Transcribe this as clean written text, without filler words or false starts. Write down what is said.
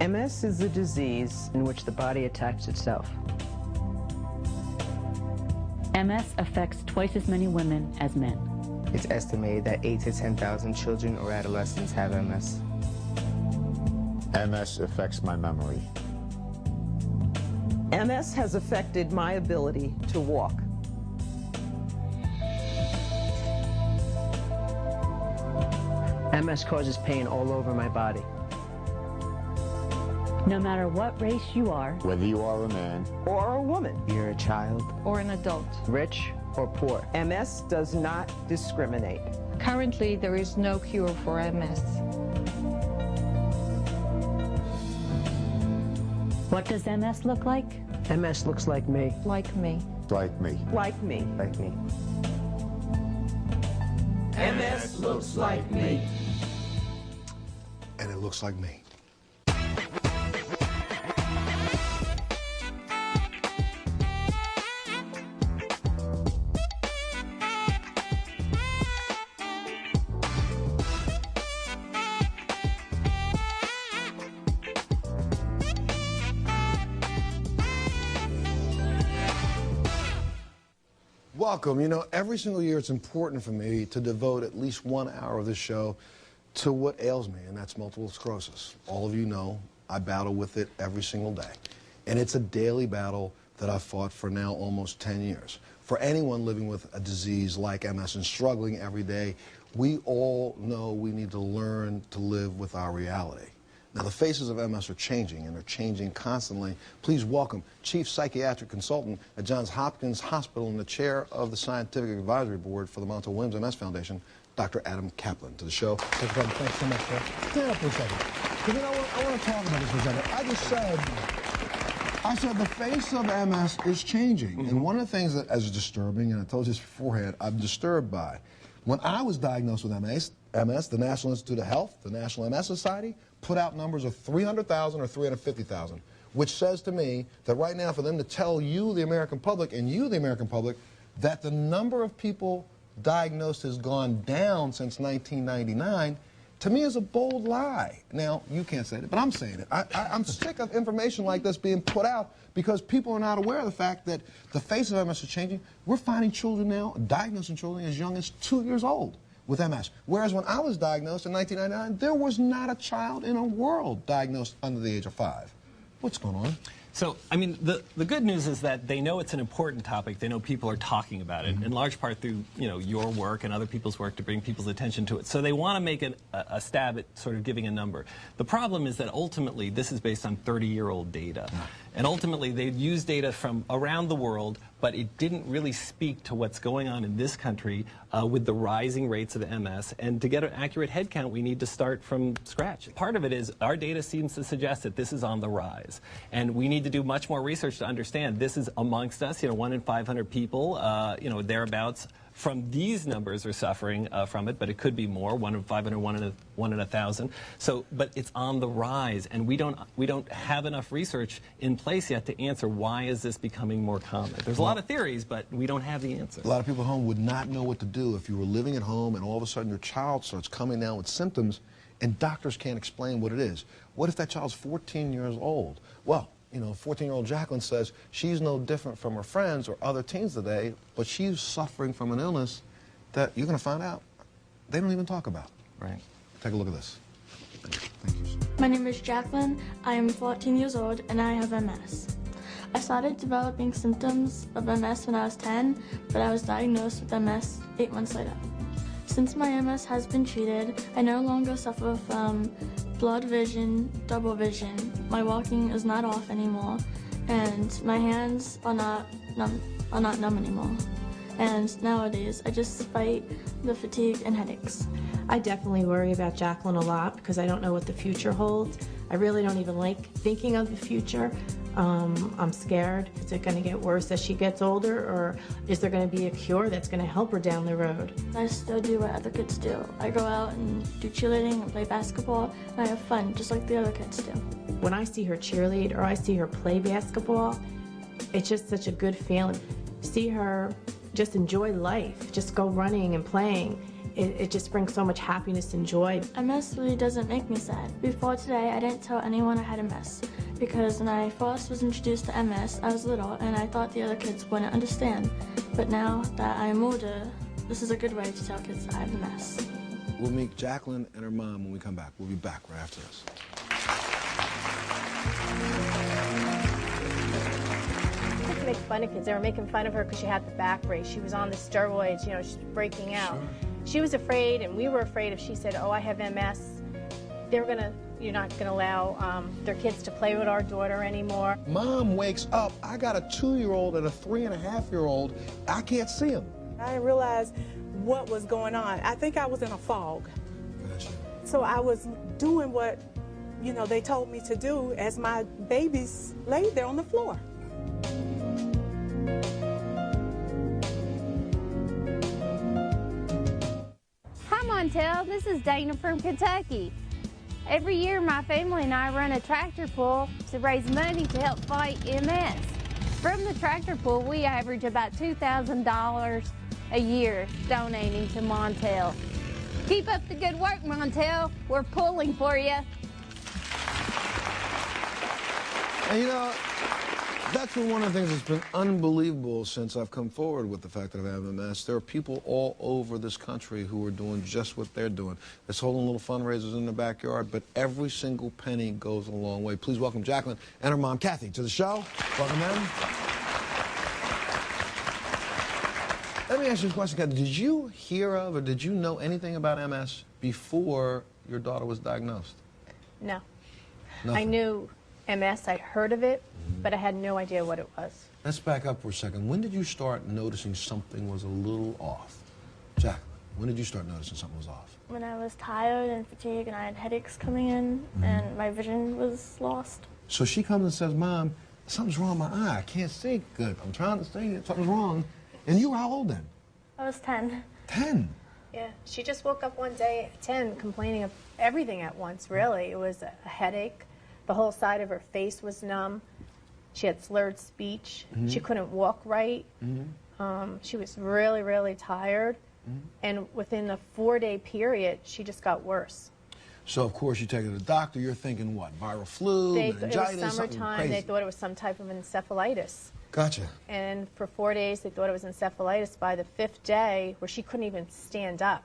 MS is a disease in which the body attacks itself. MS affects twice as many women as men. It's estimated that 8,000 to 10,000 children or adolescents have MS. MS affects my memory. MS has affected my ability to walk. MS causes pain all over my body. No matter what race you are, Whether you are a man Or a woman. You're a child. or an adult. Rich or poor. MS does not discriminate. Currently, there is no cure for MS. what does MS look like? MS looks like me. Like me. like me. Like me. Like me. MS looks like me. And it looks like me. Welcome. You know, every single year it's important for me to devote at least 1 hour of this show to what ails me, and that's multiple sclerosis. All of you know I battle with it every single day. And it's a daily battle that I've fought for now almost 10 years. For anyone living with a disease like MS and struggling every day, we all know we need to learn to live with our reality. Now, the faces of MS are changing, and they're changing constantly. Please welcome Chief Psychiatric Consultant at Johns Hopkins Hospital and the Chair of the Scientific Advisory Board for the Montel MS Foundation, Dr. Adam Kaplan, to the show. Dr. Kaplan, thanks so much, sir. Stand up for a second. Because you know what? I want to talk about this for a second. I said the face of MS is changing. Mm-hmm. And one of the things that is disturbing, and I told you this beforehand, I'm disturbed by. When I was diagnosed with MS, the National Institute of Health, the National MS Society, put out numbers of 300,000 or 350,000, which says to me that right now for them to tell you, the American public, and you, the American public, that the number of people diagnosed has gone down since 1999, to me is a bold lie. Now, you can't say that, but I'm saying it. I'm sick of information like this being put out because people are not aware of the fact that the face of MS is changing. We're finding children now, diagnosing children as young as 2 years old with MS. Whereas when I was diagnosed in 1999, there was not a child in the world diagnosed under the age of 5. What's going on? So, I mean, the good news is that they know it's an important topic. They know people are talking about it, in large part through, you know, your work and other people's work to bring people's attention to it. So they want to make a stab at sort of giving a number. The problem is that ultimately this is based on 30-year-old data. And ultimately they've used data from around the world, but it didn't really speak to what's going on in this country with the rising rates of MS. And to get an accurate head count, we need to start from scratch. Part of it is our data seems to suggest that this is on the rise. And we need to do much more research to understand this is amongst us, you know, 1 in 500 people, you know, thereabouts. From these numbers are suffering from it, but it could be more, 1 in 500, 1 in 1,000. So, but it's on the rise, and we don't have enough research in place yet to answer why is this becoming more common. There's a lot of theories, but we don't have the answer. A lot of people at home would not know what to do if you were living at home and all of a sudden your child starts coming down with symptoms and doctors can't explain what it is. What if that child's 14 years old? Well, you know, 14-year-old Jacqueline says she's no different from her friends or other teens today, but she's suffering from an illness that you're going to find out they don't even talk about. Right. Take a look at this. Thank you. My name is Jacqueline. I am 14 years old and I have MS. I started developing symptoms of MS when I was 10, but I was diagnosed with MS 8 months later. Since my MS has been treated, I no longer suffer from blurred vision, double vision. My walking is not off anymore, and my hands are not numb anymore. And nowadays, I just fight the fatigue and headaches. I definitely worry about Jacqueline a lot because I don't know what the future holds. I really don't even like thinking of the future. I'm scared. Is it going to get worse as she gets older, or is there going to be a cure that's going to help her down the road? I still do what other kids do. I go out and do cheerleading and play basketball, and I have fun just like the other kids do. When I see her cheerlead or I see her play basketball, it's just such a good feeling. See her just enjoy life, just go running and playing. it just brings so much happiness and joy. MS really doesn't make me sad. Before today, I didn't tell anyone I had MS because when I first was introduced to MS, I was little and I thought the other kids wouldn't understand. But now that I'm older, this is a good way to tell kids that I have MS. We'll meet Jacqueline and her mom when we come back. We'll be back right after this. To make fun of kids. They were making fun of her because she had the back brace. She was on the steroids, you know, she's breaking out. Sure. She was afraid, and we were afraid if she said, oh, I have MS, you're not gonna allow their kids to play with our daughter anymore. Mom wakes up. I got a 2-year-old and a 3.5-year-old. I can't see them. I didn't realize what was going on. I think I was in a fog. Gotcha. So I was doing what, you know, they told me to do as my babies laid there on the floor. Hi, Montel. This is Dana from Kentucky. Every year, my family and I run a tractor pull to raise money to help fight MS. From the tractor pull, we average about $2,000 a year donating to Montel. Keep up the good work, Montel. We're pulling for you. And you know, that's been one of the things that's been unbelievable since I've come forward with the fact that I have MS. There are people all over this country who are doing just what they're doing. They're holding little fundraisers in the backyard, but every single penny goes a long way. Please welcome Jacqueline and her mom, Kathy, to the show. Welcome in. Let me ask you a question, Kathy. Did you hear of or did you know anything about MS before your daughter was diagnosed? No. Nothing. I knew MS, I'd heard of it, but I had no idea what it was. Let's back up for a second. When did you start noticing something was a little off? Jacqueline, when did you start noticing something was off? When I was tired and fatigued and I had headaches coming in and my vision was lost. So she comes and says, Mom, something's wrong with my eye. I can't see good. I'm trying to see it. Something's wrong. And you were how old then? I was 10. 10? Yeah, she just woke up one day at 10 complaining of everything at once, really. It was a headache. The whole side of her face was numb. She had slurred speech. She couldn't walk right. She was really, really tired. And within a 4-day period, she just got worse. So, of course, you take her to the doctor. You're thinking, what, viral flu, meningitis, it was summertime. They thought it was some type of encephalitis. Gotcha. And for 4 days, they thought it was encephalitis. By the 5th day, where she couldn't even stand up,